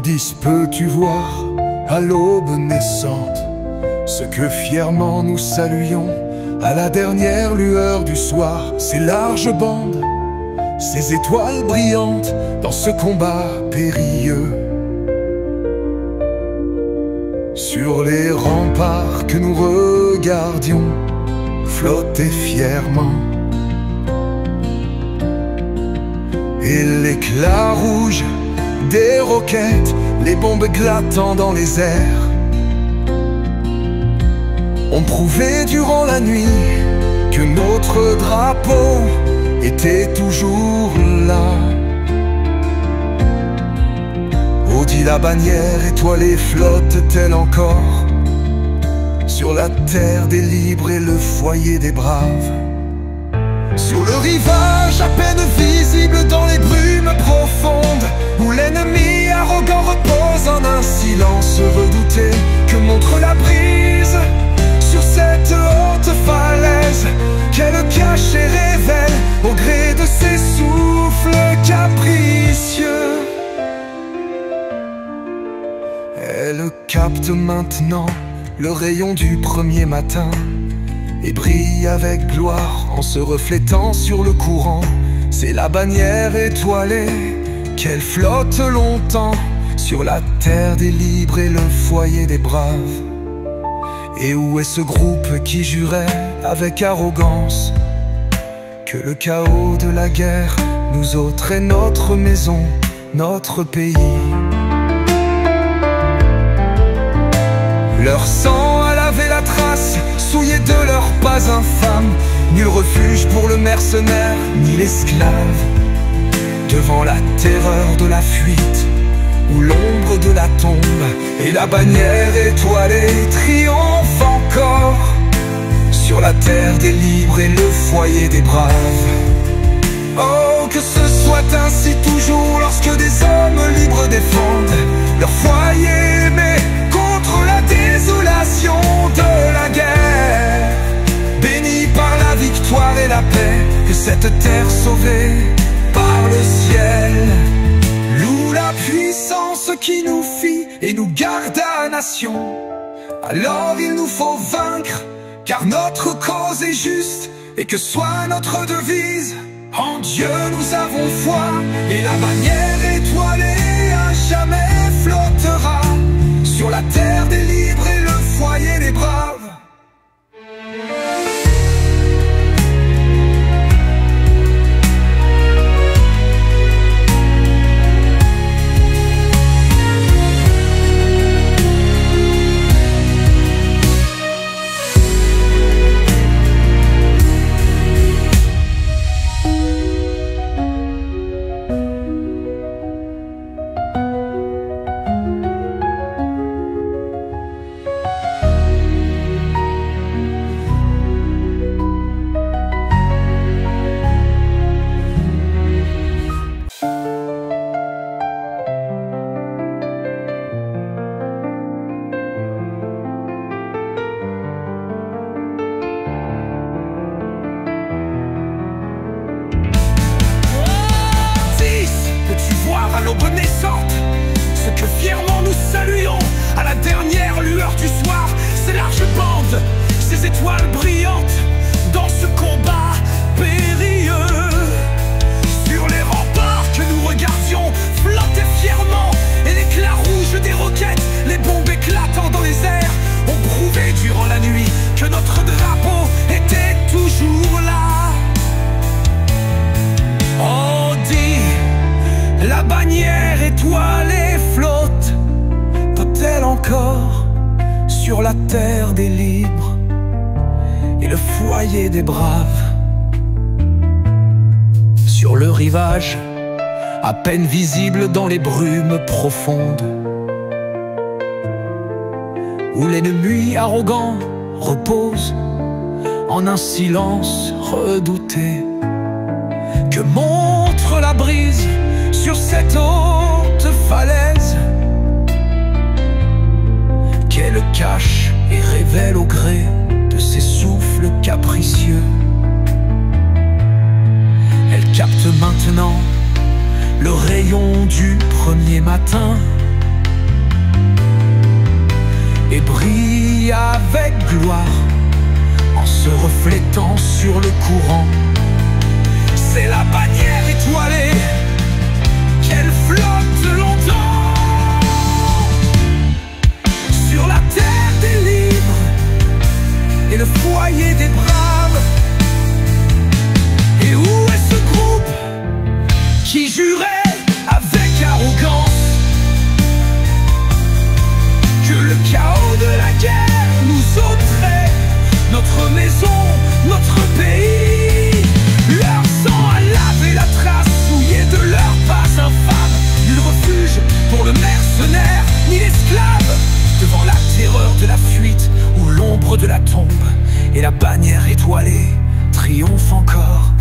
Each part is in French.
Odys, peux-tu voir à l'aube naissante ce que fièrement nous saluions à la dernière lueur du soir, ces larges bandes, ces étoiles brillantes dans ce combat périlleux? Sur les remparts que nous regardions flotter fièrement, et l'éclat rouge des roquettes, les bombes éclatant dans les airs, ont prouvé durant la nuit que notre drapeau était toujours là. Odys, la bannière étoilée flotte-t-elle encore sur la terre des libres et le foyer des braves? Sur le rivage à peine visible dans les brumes profondes, où l'ennemi arrogant repose en un silence redouté que montre la brise. Sur cette haute falaise qu'elle cache et révèle au gré de ses souffles capricieux, elle capte maintenant le rayon du premier matin et brille avec gloire en se reflétant sur le courant. C'est la bannière étoilée qu'elle flotte longtemps sur la terre des libres et le foyer des braves. Et où est ce groupe qui jurait avec arrogance que le chaos de la guerre nous ôterait notre maison, notre pays? Leur sang a lavé la trace, souillé de leurs pas infâmes. Nul refuge pour le mercenaire, ni l'esclave, devant la terreur de la fuite, ou l'ombre de la tombe. Et la bannière étoilée triomphe encore sur la terre des libres et le foyer des braves. Oh, que ce soit ainsi toujours lorsque des hommes libres défendent leur foyer aimé contre la désolation de la guerre. Béni par la victoire et la paix, que cette terre sauvée par le ciel loue la puissance qui nous fit et nous garda nation. Alors il nous faut vaincre, car notre cause est juste, et que soit notre devise: en Dieu nous avons foi. Et la bannière étoilée à jamais flottera sur la terre des libres et le foyer des braves. À l'aube naissante, ce que fièrement nous saluons à la dernière lueur du soir, ces larges bandes, ces étoiles brillantes dans ce combat périlleux. Sur les remparts que nous regardions flotter fièrement, et l'éclat rouge des roquettes, les bombes éclatant dans les airs, ont prouvé durant la nuit que notre drapeau était toujours là. Odys, la bannière étoilée flotte, peut-elle encore sur la terre des libres et le foyer des braves? Sur le rivage, à peine visible dans les brumes profondes, où l'ennemi arrogant repose en un silence redouté, que montre la brise sur cette haute falaise, qu'elle cache et révèle au gré de ses souffles capricieux. Elle capte maintenant le rayon du premier matin et brille avec gloire en se reflétant sur le courant. C'est la bannière étoilée qu'elle flotte longtemps sur la terre des libres et le foyer des braves. Et où est ce groupe qui jurait avec arrogance que le chaos de la guerre nous ôterait notre maison, notre pays? Leur sang a lavé la trace souillée de leurs pas infâmes. Nul refuge pour le mercenaire ni l'esclave devant la terreur de la fuite ou l'ombre de la tombe. Et la bannière étoilée triomphe encore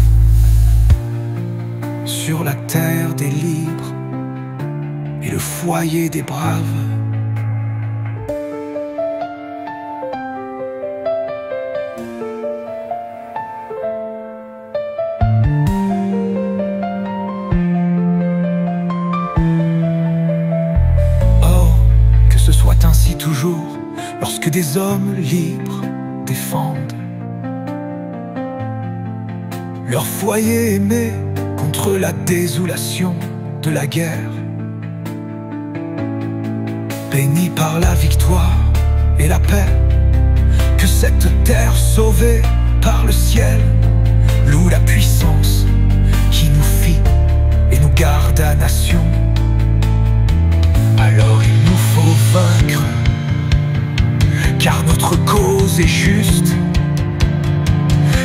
sur la terre des libres et le foyer des braves. Ainsi toujours, lorsque des hommes libres défendent leur foyer aimé contre la désolation de la guerre. Bénis par la victoire et la paix, que cette terre sauvée par le ciel loue la puissance qui nous fit et nous garde à nation. Alors il nous faut vaincre, car notre cause est juste,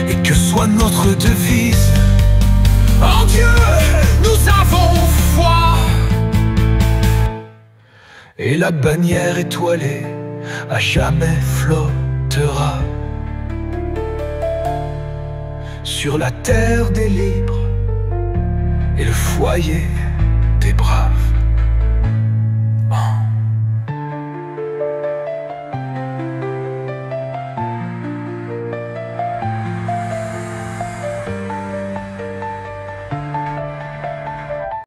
et que soit notre devise: en Dieu nous avons foi. Et la bannière étoilée à jamais flottera sur la terre des libres et le foyer